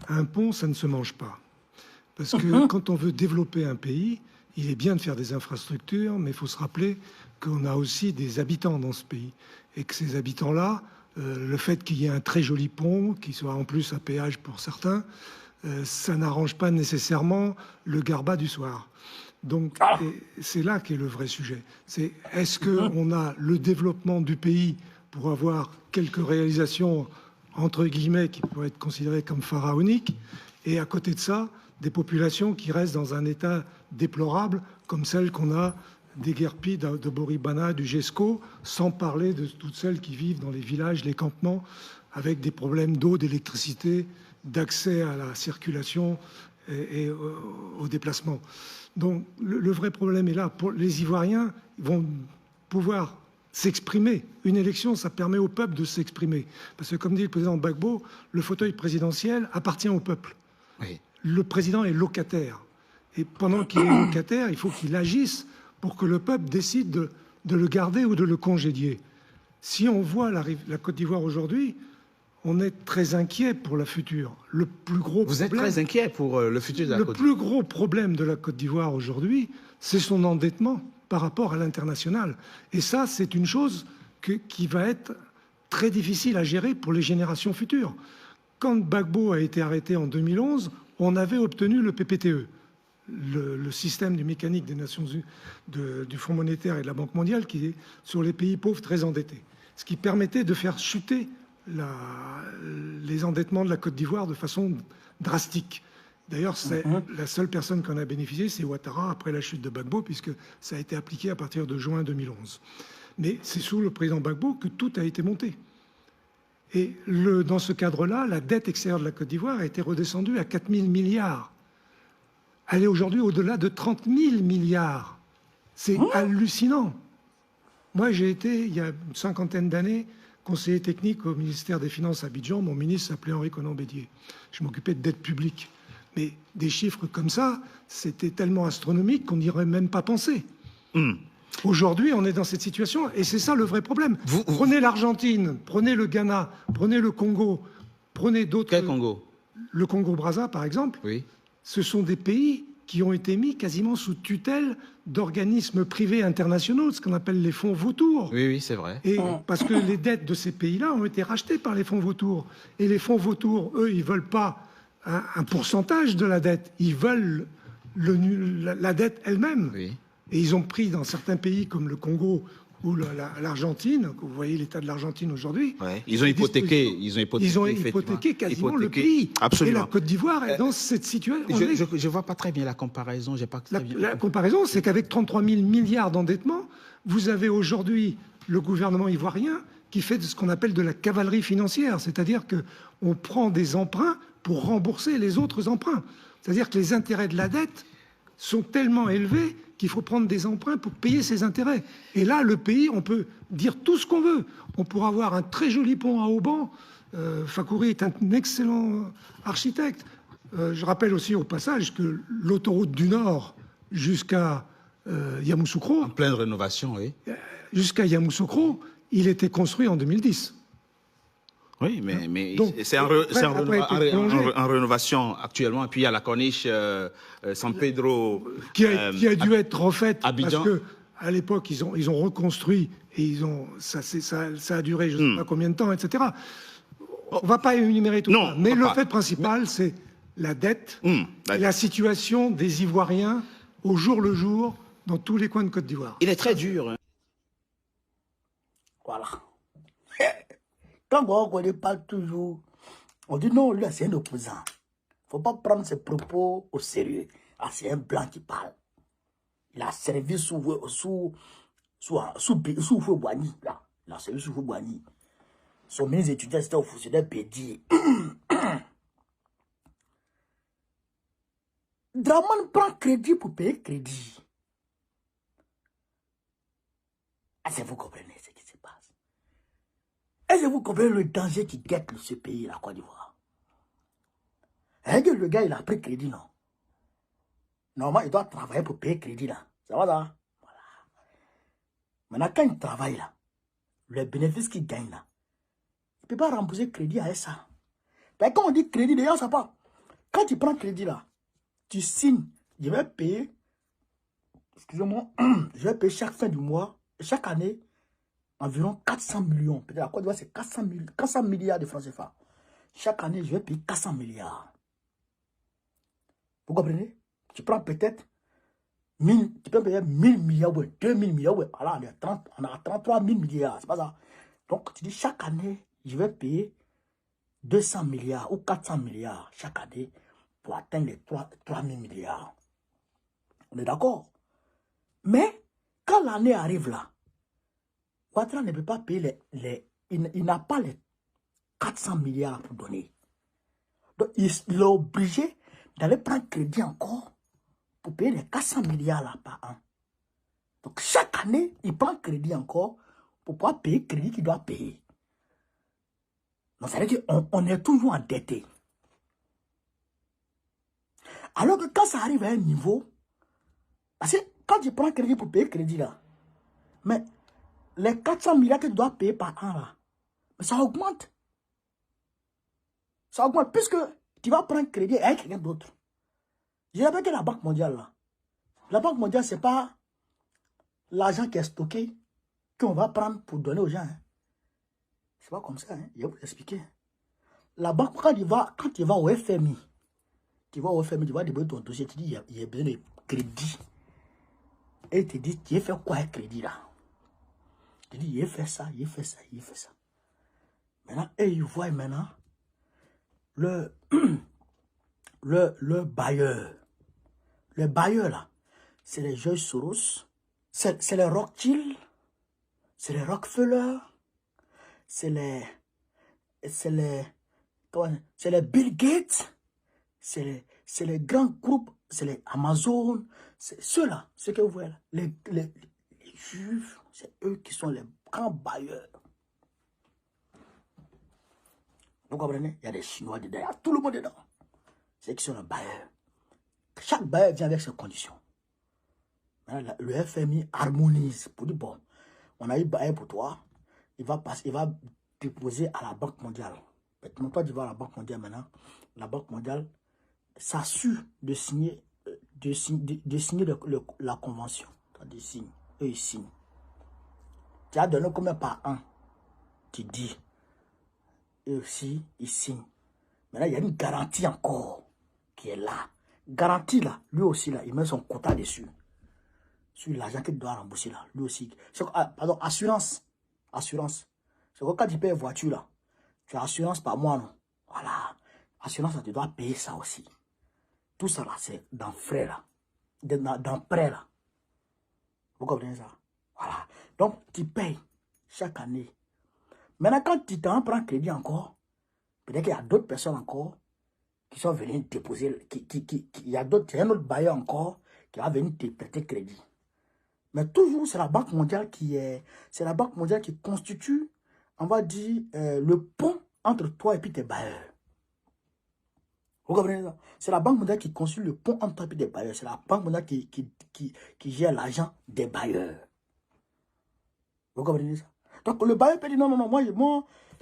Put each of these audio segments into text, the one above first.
un pont, ça ne se mange pas. Parce que quand on veut développer un pays, il est bien de faire des infrastructures, mais il faut se rappeler qu'on a aussi des habitants dans ce pays. Et que ces habitants-là, le fait qu'il y ait un très joli pont, qui soit en plus à péage pour certains, ça n'arrange pas nécessairement le garbat du soir. Donc c'est là qu'est le vrai sujet. C'est est-ce qu'on a le développement du pays pour avoir quelques réalisations, entre guillemets, qui pourraient être considérées comme pharaoniques, et à côté de ça, des populations qui restent dans un état déplorable, comme celles qu'on a des guerpilles de Boribana, du GESCO, sans parler de toutes celles qui vivent dans les villages, les campements, avec des problèmes d'eau, d'électricité, d'accès à la circulation et au déplacement. Donc le vrai problème est là. Pour les Ivoiriens, ils vont pouvoir s'exprimer. Une élection, ça permet au peuple de s'exprimer. Parce que comme dit le président Gbagbo, le fauteuil présidentiel appartient au peuple. Oui. Le président est locataire. Et pendant qu'il est locataire, il faut qu'il agisse pour que le peuple décide de le garder ou de le congédier. Si on voit la Côte d'Ivoire aujourd'hui, on est très inquiet pour la future. Le plus gros Vous êtes très inquiet pour le futur de la Côte d'Ivoire. Le plus gros problème de la Côte d'Ivoire aujourd'hui, c'est son endettement par rapport à l'international. Et ça, c'est une chose qui va être très difficile à gérer pour les générations futures. Quand Gbagbo a été arrêté en 2011, on avait obtenu le PPTE, le système du mécanique des Nations Unies, du Fonds monétaire et de la Banque mondiale, qui est sur les pays pauvres très endettés. Ce qui permettait de faire chuter les endettements de la Côte d'Ivoire de façon drastique. D'ailleurs, la seule personne qui en a bénéficié, c'est Ouattara, après la chute de Gbagbo, puisque ça a été appliqué à partir de juin 2011. Mais c'est sous le président Gbagbo que tout a été monté. Et dans ce cadre-là, la dette extérieure de la Côte d'Ivoire a été redescendue à 4 000 milliards. Elle est aujourd'hui au-delà de 30 000 milliards. C'est hallucinant. Moi, j'ai été, il y a une cinquantaine d'années, conseiller technique au ministère des Finances à Abidjan. Mon ministre s'appelait Henri Conan-Bédier. Je m'occupais de dette publique. Mais des chiffres comme ça, c'était tellement astronomique qu'on n'y aurait même pas pensé. Aujourd'hui, on est dans cette situation, et c'est ça le vrai problème. Prenez l'Argentine, prenez le Ghana, prenez le Congo, prenez d'autres... Quel Congo? Le Congo-Brazza, par exemple. Oui. Ce sont des pays qui ont été mis quasiment sous tutelle d'organismes privés internationaux, ce qu'on appelle les fonds vautours. Oui, oui, c'est vrai. Et parce que les dettes de ces pays-là ont été rachetées par les fonds vautours. Et les fonds vautours, eux, ils ne veulent pas un pourcentage de la dette, ils veulent la dette elle-même. Oui. Et ils ont pris dans certains pays comme le Congo ou l'Argentine, vous voyez l'état de l'Argentine aujourd'hui. Ouais. Ils ont hypothéqué quasiment le pays. Absolument. Et la Côte d'Ivoire est dans cette situation. Je ne vois pas très bien la comparaison. La comparaison, c'est qu'avec 33 000 milliards d'endettement, vous avez aujourd'hui le gouvernement ivoirien qui fait ce qu'on appelle de la cavalerie financière, c'est-à-dire qu'on prend des emprunts pour rembourser les autres emprunts. C'est-à-dire que les intérêts de la dette sont tellement élevés qu'il faut prendre des emprunts pour payer ces intérêts. Et là, le pays, on peut dire tout ce qu'on veut. On pourra avoir un très joli pont à Auban. Fakouri est un excellent architecte. Je rappelle aussi au passage que l'autoroute du Nord jusqu'à Yamoussoukro... En pleine rénovation, oui. Jusqu'à Yamoussoukro, il était construit en 2010. Oui, mais donc, c'est en rénovation actuellement. Et puis il y a la corniche San Pedro qui a dû être refaite Abidjan. parce qu'à l'époque ils ont reconstruit et ça a duré je ne sais pas combien de temps, etc. On ne va pas énumérer tout ça, mais le fait principal c'est la dette, et la situation des Ivoiriens au jour le jour dans tous les coins de Côte d'Ivoire. Il est très dur. Hein. Voilà. Quand on parle toujours, on dit non, lui, c'est un opposant. Il ne faut pas prendre ses propos au sérieux. Ah, c'est un blanc qui parle. Il a servi sous Boigny. Là. Il a servi sous Boigny. Son ministre étudiant, c'était au fonctionnaire Bédier. Draman prend crédit pour payer crédit. Est-ce que vous comprenez ce qui se passe? Est-ce que vous comprenez le danger qui guette ce pays, la Côte d'Ivoire? Est-ce que le gars, il a pris crédit, non? Normalement, il doit travailler pour payer crédit, là. Ça va, là? Voilà. Maintenant, quand il travaille, là, le bénéfice qu'il gagne, là, il ne peut pas rembourser crédit avec ça. Mais quand on dit crédit, les gens ne savent pas. Quand tu prends crédit là, tu signes, je vais payer, excusez-moi, je vais payer chaque fin du mois, chaque année, environ 400 millions. Peut-être la Côte d'Ivoire, c'est 400 milliards de francs CFA. Chaque année, je vais payer 400 milliards. Vous comprenez? Tu prends peut-être 1000, tu peux payer 1000 milliards, ouais, 2000 milliards, ouais. Voilà, on a 33 000 milliards, c'est pas ça. Donc, tu dis chaque année, je vais payer 200 milliards ou 400 milliards chaque année pour atteindre les 3 000 milliards. On est d'accord? Mais, quand l'année arrive là, Ouattara ne peut pas payer il n'a pas les 400 milliards pour donner. Donc, il est obligé d'aller prendre crédit encore pour payer les 400 milliards là par an. Donc, chaque année, il prend crédit encore pour pouvoir payer le crédit qu'il doit payer. Donc, ça veut dire qu'on est toujours endetté. Alors que quand ça arrive à un niveau, parce que quand tu prends crédit pour payer le crédit là, mais les 400 milliards que tu dois payer par an là, ça augmente. Ça augmente puisque tu vas prendre crédit avec quelqu'un d'autre. Je rappelle que la Banque mondiale là, la Banque mondiale, ce n'est pas l'argent qui est stocké qu'on va prendre pour donner aux gens. Hein. C'est pas comme ça, hein. Je vais vous expliquer. La banque, quand tu vas au FMI, tu vas déposer ton dossier, tu dis, il y a besoin de crédit. Et il te dit, tu as fait quoi avec crédit là? Tu dis, il a fait ça, il a fait ça, il a fait ça. Maintenant, et ils voient maintenant le bailleur. Le bailleur là, c'est les George Soros, c'est les Rothschild, c'est les Rockefeller, c'est les Bill Gates, c'est les grands groupes, c'est les Amazon, c'est ceux-là, ceux que vous voyez là, les juifs, c'est eux qui sont les grands bailleurs. Vous comprenez? Il y a des Chinois dedans, il y a tout le monde dedans. C'est eux qui sont les bailleurs. Chaque bailleur vient avec ses conditions. Le FMI harmonise pour dire, bon, on a eu bailleur pour toi, il va déposer à la Banque mondiale. Maintenant, toi, tu vas à la Banque mondiale maintenant. La Banque mondiale s'assure de signer, la convention. Eux, ils signent. Tu as donné combien par an? Tu dis. Eux aussi, ils signent. Maintenant, il y a une garantie encore qui est là. Garantie là, lui aussi là, il met son quota dessus. Sur l'argent qu'il doit rembourser là, lui aussi. Pardon, assurance. Assurance. C'est que quand tu payes une voiture là, tu as assurance par mois, non? Voilà. Assurance, là, tu dois payer ça aussi. Tout ça là, c'est dans frais là. Dans prêt là. Vous comprenez ça? Voilà. Donc, tu payes chaque année. Maintenant, quand tu t'en prends crédit encore, peut-être qu'il y a d'autres personnes encore qui sont venues déposer, il y a un autre bailleur encore qui va venir te prêter crédit. Mais toujours, c'est la Banque mondiale qui constitue, on va dire, le pont entre toi et puis tes bailleurs. Vous comprenez ça? C'est la Banque mondiale qui constitue le pont entre toi et puis tes bailleurs. C'est la Banque mondiale qui gère l'argent des bailleurs. Vous comprenez ça? Donc, le bailleur peut dire, non, moi,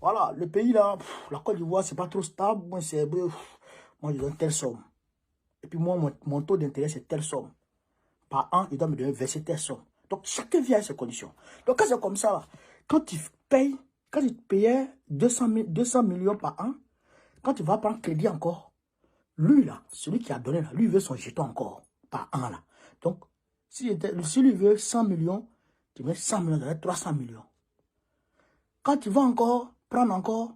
voilà, le pays là, la Côte d'Ivoire, c'est pas trop stable, moi, moi, je donne telle somme. Et puis, moi, mon taux d'intérêt, c'est telle somme. Par an, il doit me donner verser telle somme. Donc, chacun vient à ses conditions. Donc, quand c'est comme ça, là, quand tu payais 200 millions par an, quand tu vas prendre crédit encore, lui, là, celui qui a donné, là, lui, il veut son jeton encore, par an, là. Donc, si lui veut 100 millions, tu mets 100 millions, tu mets 300 millions. Quand tu vas encore, prendre encore,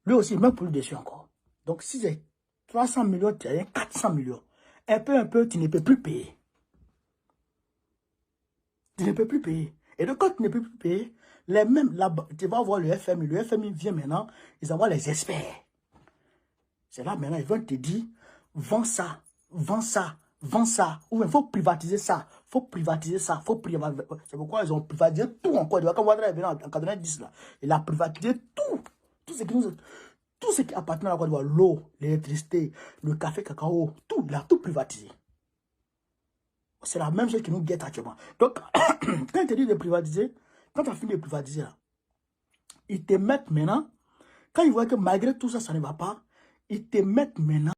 lui aussi, il met pour lui dessus encore. Donc, si c'est 300 millions, tu as 400 millions. Un peu, tu ne peux plus payer. Tu ne peux plus payer. Et donc, quand tu ne peux plus payer, tu vas voir le FMI. Le FMI vient maintenant, ils envoient les experts. C'est là maintenant, ils vont te dire, vends ça. Ou il faut privatiser ça. C'est pourquoi ils ont privatisé tout en Côte d'Ivoire. Quand Ouattara est venu en 90, là, il a privatisé tout. Tout ce qui appartenait à la Côte d'Ivoire, l'eau, l'électricité, le café, cacao, tout, il a tout privatisé. C'est la même chose qui nous guette actuellement. Donc, quand ils te disent de privatiser, quand tu as fini de privatiser, là, ils te mettent maintenant, quand ils voient que malgré tout ça, ça ne va pas, ils te mettent maintenant